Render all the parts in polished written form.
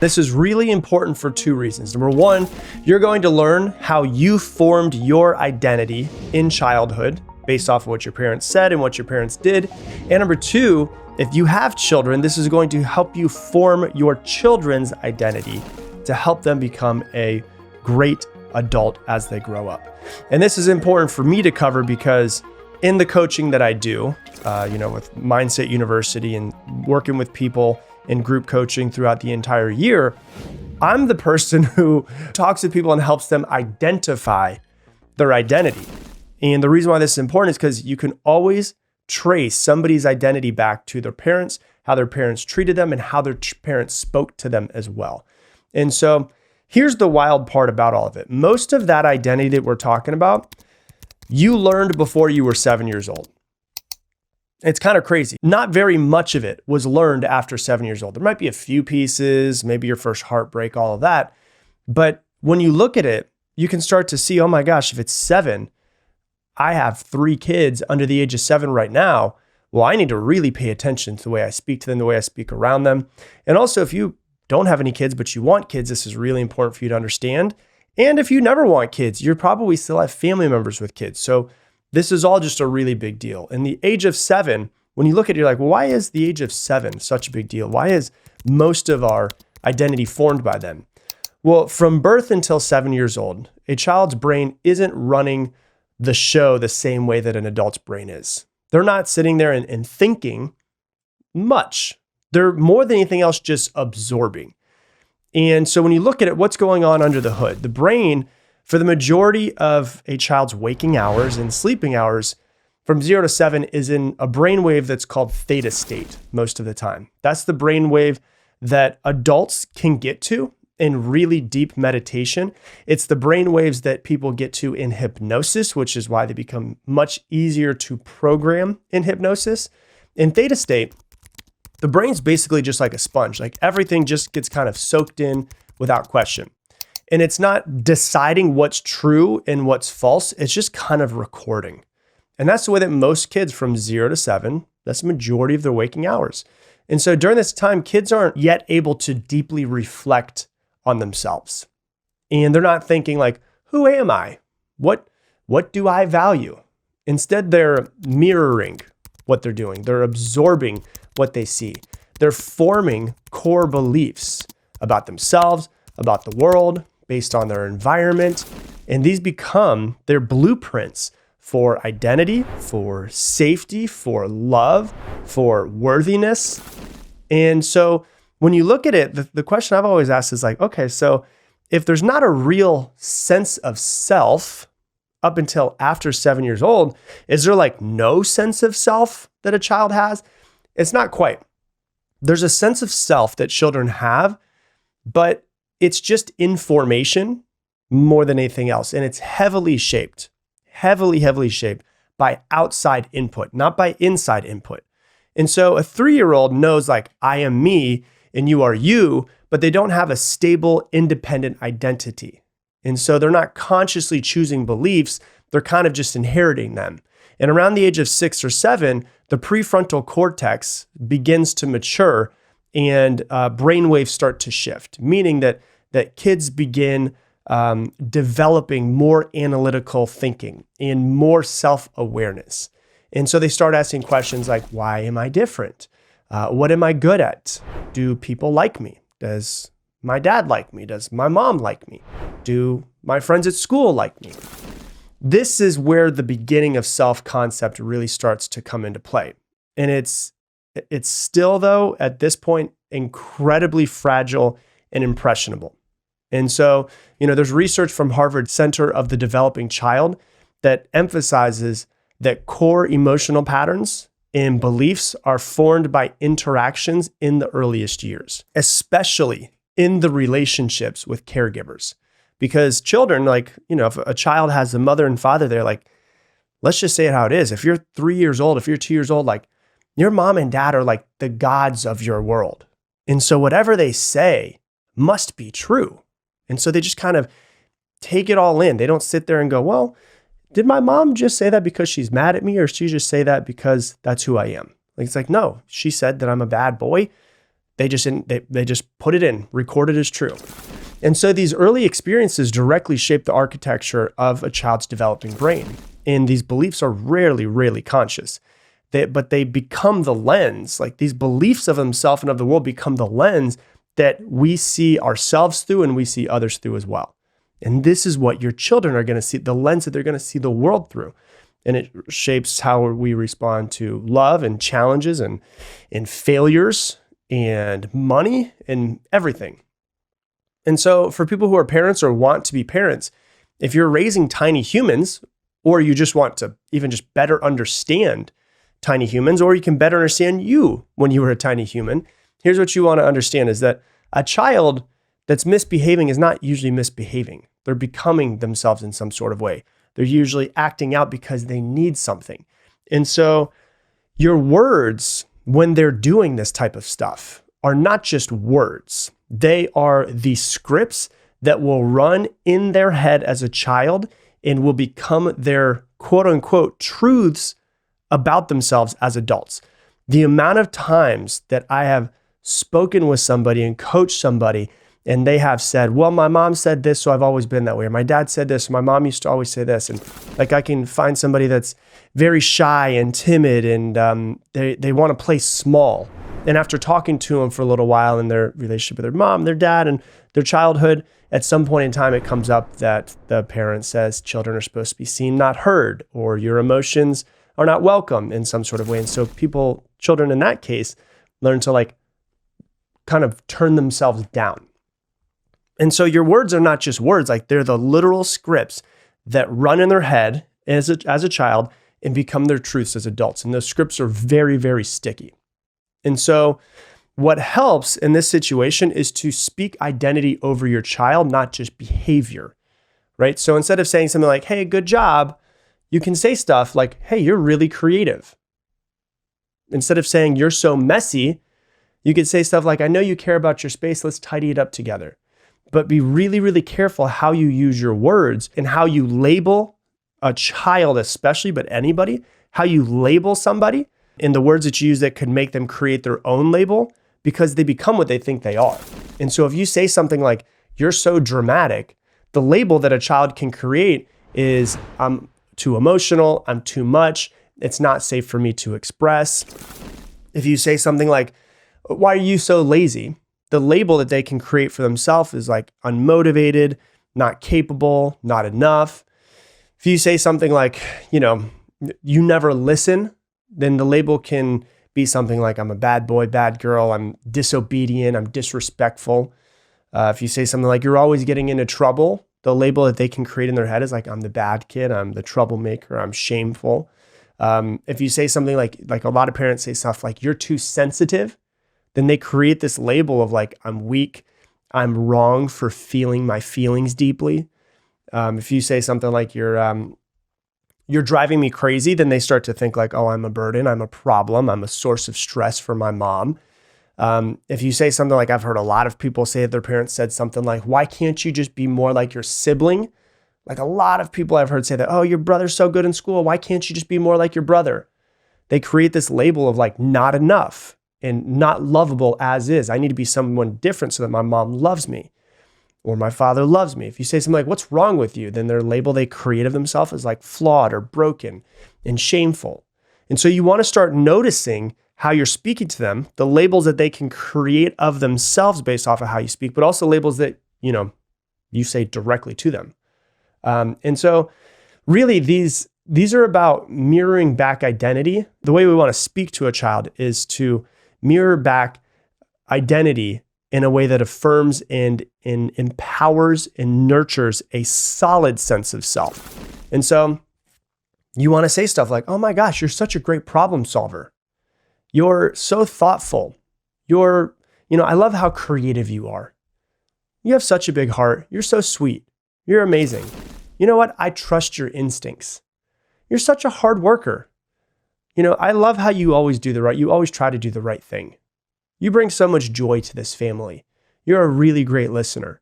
This is really important for two reasons. Number one, you're going to learn how you formed your identity in childhood based off of what your parents said and what your parents did. And number two, if you have children, this is going to help you form your children's identity to help them become a great adult as they grow up. And this is important for me to cover because in the coaching that I do, with Mindset University and working with people in group coaching throughout the entire year, I'm the person who talks to people and helps them identify their identity. And the reason why this is important is because you can always trace somebody's identity back to their parents, how their parents treated them, and how their parents spoke to them as well. And so here's the wild part about all of it. Most of that identity that we're talking about, you learned before you were 7 years old. It's kind of crazy. Not very much of it was learned after 7 years old. There might be a few pieces, maybe your first heartbreak, all of that. But when you look at it, you can start to see, oh my gosh, if it's 7, I have 3 kids under the age of 7 right now. Well, I need to really pay attention to the way I speak to them, the way I speak around them. And also, if you don't have any kids, but you want kids, this is really important for you to understand. And if you never want kids, you probably still have family members with kids. So this is all just a really big deal. And the age of 7, when you look at it, you're like, well, why is the age of 7 such a big deal? Why is most of our identity formed by them? Well, from birth until 7 years old, a child's brain isn't running the show the same way that an adult's brain is. They're not sitting there and thinking much. They're more than anything else just absorbing. And so when you look at it, what's going on under the hood? The brain, for the majority of a child's waking hours and sleeping hours, from 0 to 7 is in a brainwave that's called theta state most of the time. That's the brainwave that adults can get to in really deep meditation. It's the brainwaves that people get to in hypnosis, which is why they become much easier to program in hypnosis. In theta state, the brain's basically just like a sponge. Like everything just gets kind of soaked in without question. And it's not deciding what's true and what's false. It's just kind of recording. And that's the way that most kids from 0 to 7, that's the majority of their waking hours. And so during this time, kids aren't yet able to deeply reflect on themselves. And they're not thinking like, who am I? What do I value? Instead, they're mirroring what they're doing. They're absorbing what they see. They're forming core beliefs about themselves, about the world, based on their environment. And these become their blueprints for identity, for safety, for love, for worthiness. And so when you look at it, the question I've always asked is like, okay, so if there's not a real sense of self up until after 7 years old, is there like no sense of self that a child has? It's not quite. There's a sense of self that children have, but it's just information more than anything else. And it's heavily shaped by outside input, not by inside input. And so a 3-year-old knows like, I am me and you are you, but they don't have a stable, independent identity. And so they're not consciously choosing beliefs. They're kind of just inheriting them. And around the age of 6 or 7, the prefrontal cortex begins to mature and brainwaves start to shift, meaning that kids begin developing more analytical thinking and more self-awareness. And so they start asking questions like, why am I different? What am I good at? Do people like me? Does my dad like me? Does my mom like me? Do my friends at school like me? This is where the beginning of self-concept really starts to come into play. And it's still, though, at this point, incredibly fragile and impressionable. And so, there's research from Harvard Center of the Developing Child that emphasizes that core emotional patterns and beliefs are formed by interactions in the earliest years, especially in the relationships with caregivers. Because children, if a child has a mother and father, they're like, let's just say it how it is. If you're 3 years old, if you're 2 years old, like your mom and dad are like the gods of your world. And so whatever they say must be true. And so they just kind of take it all in. They don't sit there and go, well, did my mom just say that because she's mad at me, or she just say that because that's who I am? It's like, no, she said that I'm a bad boy. They just put it in, record it as true. And so these early experiences directly shape the architecture of a child's developing brain. And these beliefs are rarely conscious. But they become the lens, like these beliefs of themselves and of the world become the lens that we see ourselves through and we see others through as well. And this is what your children are going to see, the lens that they're going to see the world through. And it shapes how we respond to love and challenges and failures and money and everything. And so for people who are parents or want to be parents, if you're raising tiny humans, or you just want to even just better understand tiny humans, or you can better understand you when you were a tiny human, here's what you want to understand is that a child that's misbehaving is not usually misbehaving. They're becoming themselves in some sort of way. They're usually acting out because they need something. And so your words, when they're doing this type of stuff, are not just words. They are the scripts that will run in their head as a child and will become their quote unquote truths about themselves as adults. The amount of times that I have spoken with somebody and coached somebody and they have said, well, my mom said this, so I've always been that way. Or my dad said this, or my mom used to always say this. And like I can find somebody that's very shy and timid and they want to play small. And after talking to them for a little while in their relationship with their mom, their dad, and their childhood, at some point in time, it comes up that the parent says children are supposed to be seen, not heard, or your emotions are not welcome in some sort of way. And so children in that case, learn to like kind of turn themselves down. And so your words are not just words, like they're the literal scripts that run in their head as a child and become their truths as adults. And those scripts are very, very sticky. And so what helps in this situation is to speak identity over your child, not just behavior, right? So instead of saying something like, hey, good job, you can say stuff like, hey, you're really creative. Instead of saying you're so messy, you could say stuff like, I know you care about your space, let's tidy it up together. But be really, really careful how you use your words and how you label a child especially, but anybody, how you label somebody in the words that you use that could make them create their own label because they become what they think they are. And so if you say something like, you're so dramatic, the label that a child can create is, I'm too emotional, I'm too much, it's not safe for me to express. If you say something like, why are you so lazy? The label that they can create for themselves is like unmotivated, not capable, not enough. If you say something like, you never listen, then the label can be something like, I'm a bad boy, bad girl, I'm disobedient, I'm disrespectful. If you say something like, you're always getting into trouble, the label that they can create in their head is like, I'm the bad kid, I'm the troublemaker, I'm shameful. If you say something like a lot of parents say stuff like, you're too sensitive, then they create this label of like, I'm weak, I'm wrong for feeling my feelings deeply. If you say something like, you're driving me crazy, then they start to think like, oh, I'm a burden, I'm a problem, I'm a source of stress for my mom. If you say something like, I've heard a lot of people say that their parents said something like, why can't you just be more like your sibling? Like a lot of people I've heard say that, oh, your brother's so good in school, why can't you just be more like your brother? They create this label of like not enough and not lovable as is. I need to be someone different so that my mom loves me or my father loves me. If you say something like, what's wrong with you? Then their label they create of themselves is like flawed or broken and shameful. And so you want to start noticing how you're speaking to them, the labels that they can create of themselves based off of how you speak, but also labels that, you say directly to them. And so really these are about mirroring back identity. The way we want to speak to a child is to mirror back identity in a way that affirms and empowers and nurtures a solid sense of self. And so you want to say stuff like, oh my gosh, you're such a great problem solver. You're so thoughtful. I love how creative you are. You have such a big heart. You're so sweet. You're amazing. You know what? I trust your instincts. You're such a hard worker. I love how you always try to do the right thing. You bring so much joy to this family. You're a really great listener.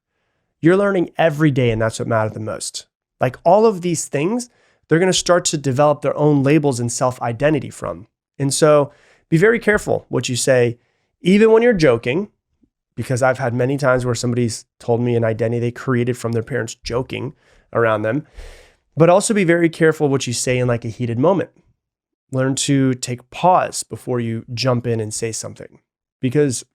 You're learning every day, and that's what matters the most. Like all of these things, they're going to start to develop their own labels and self-identity from. And so be very careful what you say, even when you're joking, because I've had many times where somebody's told me an identity they created from their parents joking around them. But also be very careful what you say in like a heated moment. Learn to take pause before you jump in and say something, because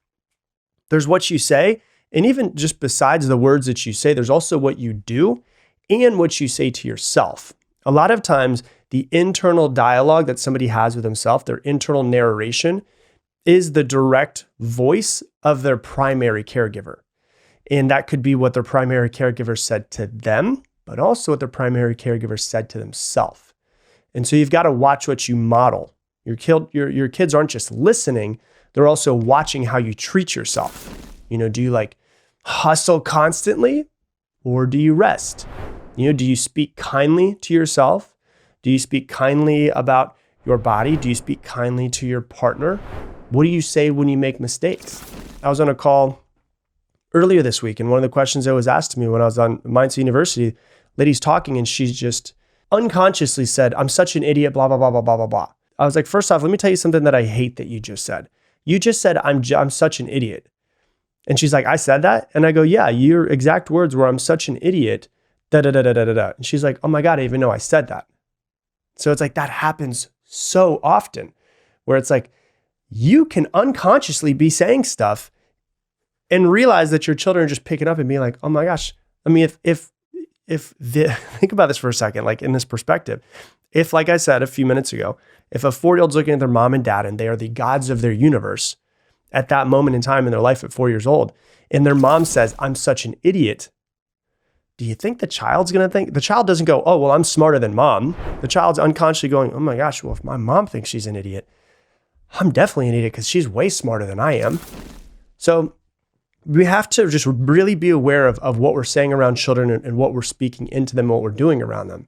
there's what you say. And even just besides the words that you say, there's also what you do and what you say to yourself. A lot of times, the internal dialogue that somebody has with himself, their internal narration, is the direct voice of their primary caregiver. And that could be what their primary caregiver said to them, but also what their primary caregiver said to themselves. And so you've got to watch what you model. Your kids aren't just listening, they're also watching how you treat yourself. Do you like hustle constantly, or do you rest? Do you speak kindly to yourself? Do you speak kindly about your body? Do you speak kindly to your partner? What do you say when you make mistakes? I was on a call earlier this week, and one of the questions that was asked to me when I was on Mindset University, lady's talking, and she's just unconsciously said, "I'm such an idiot, blah, blah, blah, blah, blah, blah, blah." I was like, first off, let me tell you something that I hate that you just said. You just said, I'm such an idiot. And she's like, "I said that?" And I go, "Yeah, your exact words were, I'm such an idiot, da, da, da, da, da, da, da." And she's like, "Oh my God, I didn't even know I said that." So it's like, that happens so often where it's like, you can unconsciously be saying stuff and realize that your children are just picking up and being like, "Oh my gosh." I mean, if think about this for a second, like in this perspective, if, like I said a few minutes ago, if a 4-year-old's looking at their mom and dad and they are the gods of their universe at that moment in time in their life at 4 years old, and their mom says, "I'm such an idiot," do you think the child's going to think? The child doesn't go, "Oh, well, I'm smarter than mom." The child's unconsciously going, "Oh my gosh, well, if my mom thinks she's an idiot, I'm definitely an idiot because she's way smarter than I am." So we have to just really be aware of what we're saying around children and what we're speaking into them, what we're doing around them.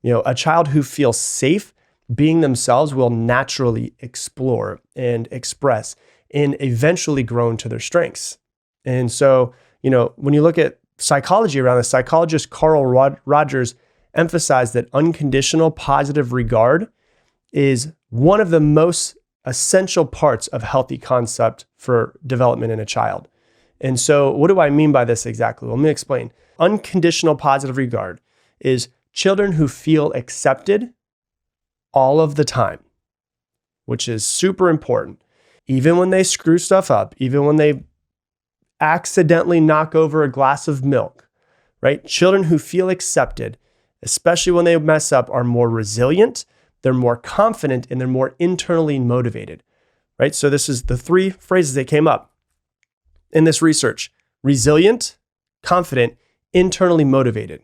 A child who feels safe being themselves will naturally explore and express and eventually grow into their strengths. And so, when you look at psychology around this, psychologist Carl Rogers emphasized that unconditional positive regard is one of the most essential parts of healthy concept for development in a child. And so what do I mean by this exactly? Well, let me explain. Unconditional positive regard is children who feel accepted all of the time, which is super important. Even when they screw stuff up, even when they accidentally knock over a glass of milk, right? Children who feel accepted, especially when they mess up, are more resilient, they're more confident, and they're more internally motivated, right? So this is the 3 phrases that came up in this research: resilient, confident, internally motivated.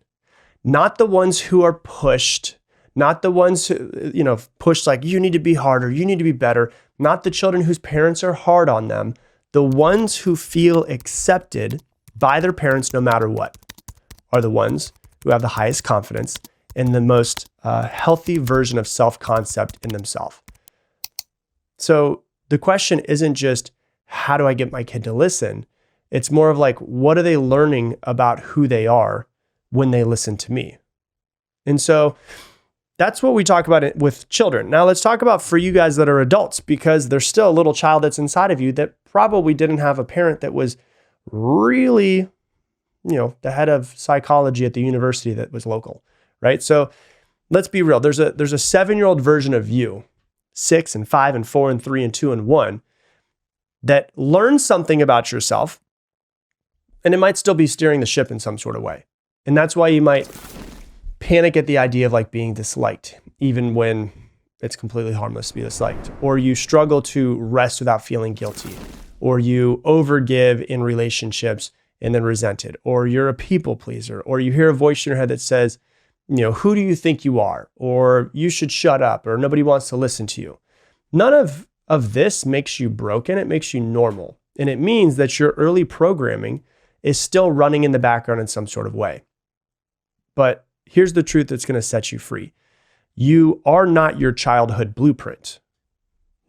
Not the ones who are pushed, not the ones who, pushed like, you need to be harder, you need to be better. Not the children whose parents are hard on them. The ones who feel accepted by their parents no matter what are the ones who have the highest confidence and the most healthy version of self-concept in themselves. So the question isn't just, how do I get my kid to listen? It's more of like, what are they learning about who they are when they listen to me? And so that's what we talk about with children. Now let's talk about for you guys that are adults, because there's still a little child that's inside of you that probably didn't have a parent that was really, the head of psychology at the university that was local, right? So let's be real. There's a 7-year-old version of you, 6 and 5 and 4 and 3 and 2 and 1, that learns something about yourself, and it might still be steering the ship in some sort of way. And that's why you might panic at the idea of like being disliked, even when it's completely harmless to be disliked, or you struggle to rest without feeling guilty, or you overgive in relationships and then resent it, or you're a people pleaser, or you hear a voice in your head that says, who do you think you are? Or you should shut up, or nobody wants to listen to you. None of this makes you broken. It makes you normal. And it means that your early programming is still running in the background in some sort of way. But here's the truth that's going to set you free. You are not your childhood blueprint.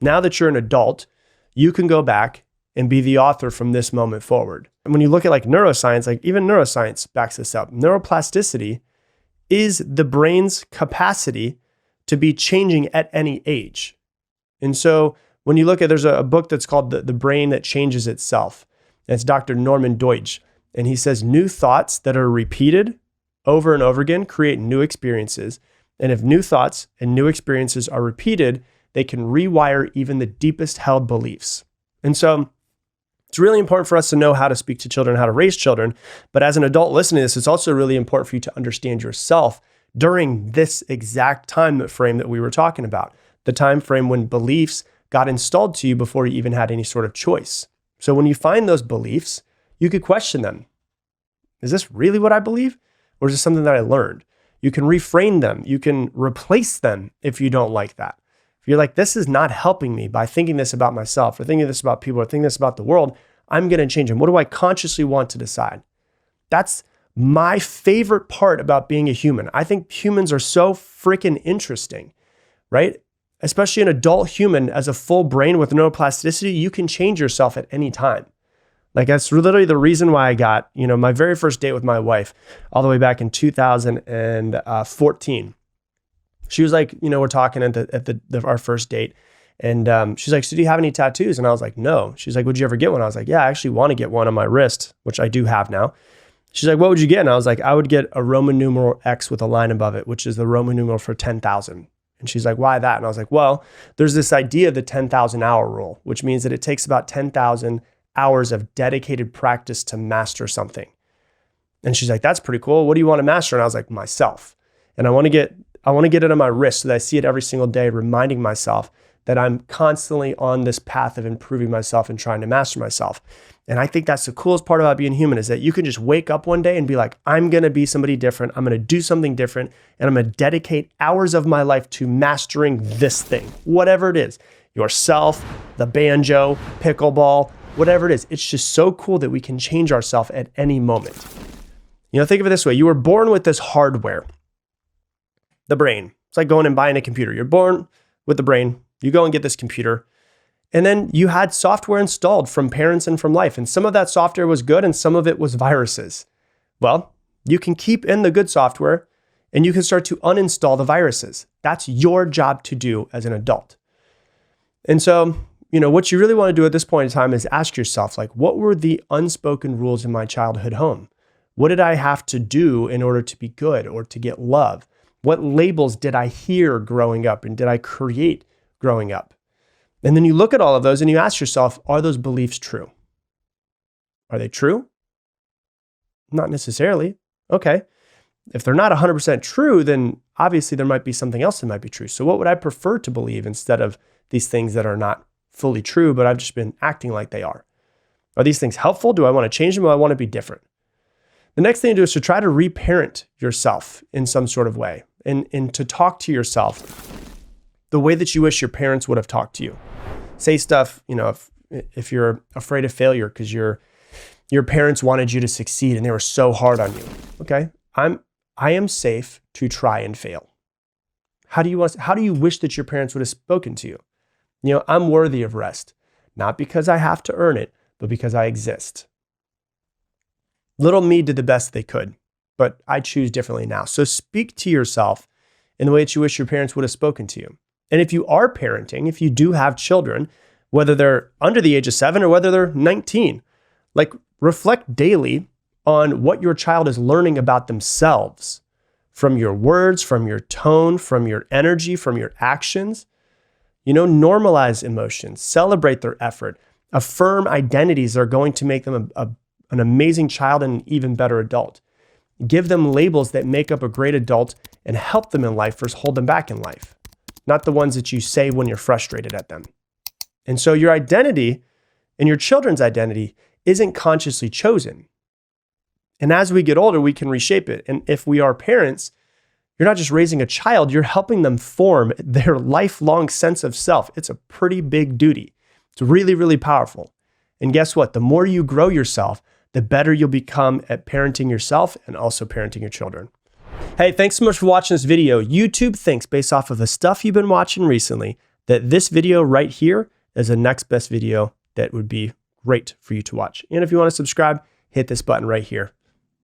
Now that you're an adult, you can go back and be the author from this moment forward. And when you look at like neuroscience, like even neuroscience backs this up. Neuroplasticity is the brain's capacity to be changing at any age. And so when you look at, there's a book that's called The Brain That Changes Itself. And it's Dr. Norman Deutsch. And he says, new thoughts that are repeated over and over again create new experiences. And if new thoughts and new experiences are repeated, they can rewire even the deepest held beliefs. And so it's really important for us to know how to speak to children, how to raise children. But as an adult listening to this, it's also really important for you to understand yourself during this exact time frame that we were talking about, the time frame when beliefs got installed to you before you even had any sort of choice. So when you find those beliefs, you could question them. Is this really what I believe? Or is this something that I learned? You can reframe them. You can replace them if you don't like that. If you're like, this is not helping me by thinking this about myself or thinking this about people or thinking this about the world, I'm going to change them. What do I consciously want to decide? That's my favorite part about being a human. I think humans are so freaking interesting, right? Especially an adult human as a full brain with neuroplasticity, you can change yourself at any time. Like that's literally the reason why I got, my very first date with my wife all the way back in 2014. She was like, we're talking at our first date. And she's like, so do you have any tattoos? And I was like, no. She's like, would you ever get one? I was like, yeah, I actually want to get one on my wrist, which I do have now. She's like, what would you get? And I was like, I would get a Roman numeral X with a line above it, which is the Roman numeral for 10,000. And she's like, why that? And I was like, well, there's this idea of the 10,000 hour rule, which means that it takes about 10,000 hours of dedicated practice to master something. And she's like, that's pretty cool. What do you want to master? And I was like, myself. And I want to get it on my wrist so that I see it every single day, reminding myself that I'm constantly on this path of improving myself and trying to master myself. And I think that's the coolest part about being human is that you can just wake up one day and be like, I'm going to be somebody different. I'm going to do something different. And I'm going to dedicate hours of my life to mastering this thing, whatever it is, yourself, the banjo, pickleball, whatever it is. It's just so cool that we can change ourselves at any moment. Think of it this way. You were born with this hardware, the brain. It's like going and buying a computer. You're born with the brain. You go and get this computer. And then you had software installed from parents and from life. And some of that software was good and some of it was viruses. Well, you can keep in the good software and you can start to uninstall the viruses. That's your job to do as an adult. And so, what you really want to do at this point in time is ask yourself, like, what were the unspoken rules in my childhood home? What did I have to do in order to be good or to get love? What labels did I hear growing up and did I create growing up? And then you look at all of those and you ask yourself, are those beliefs true? Are they true? Not necessarily. Okay. If they're not 100% true, then obviously there might be something else that might be true. So what would I prefer to believe instead of these things that are not fully true, but I've just been acting like they are? Are these things helpful? Do I want to change them? Or do I want to be different? The next thing to do is to try to reparent yourself in some sort of way and to talk to yourself the way that you wish your parents would have talked to you. Say stuff, if you're afraid of failure because your parents wanted you to succeed and they were so hard on you. Okay, I am safe to try and fail. How do you wish that your parents would have spoken to you? I'm worthy of rest, not because I have to earn it, but because I exist. Little me did the best they could, but I choose differently now. So speak to yourself in the way that you wish your parents would have spoken to you. And if you are parenting, if you do have children, whether they're under the age of 7 or whether they're 19, like reflect daily on what your child is learning about themselves from your words, from your tone, from your energy, from your actions. Normalize emotions, celebrate their effort, affirm identities that are going to make them an amazing child and an even better adult. Give them labels that make up a great adult and help them in life versus hold them back in life. Not the ones that you say when you're frustrated at them. And so your identity and your children's identity isn't consciously chosen. And as we get older, we can reshape it. And if we are parents, you're not just raising a child, you're helping them form their lifelong sense of self. It's a pretty big duty. It's really, really powerful. And guess what? The more you grow yourself, the better you'll become at parenting yourself and also parenting your children. Hey, thanks so much for watching this video. YouTube thinks, based off of the stuff you've been watching recently, that this video right here is the next best video that would be great for you to watch. And if you want to subscribe, hit this button right here.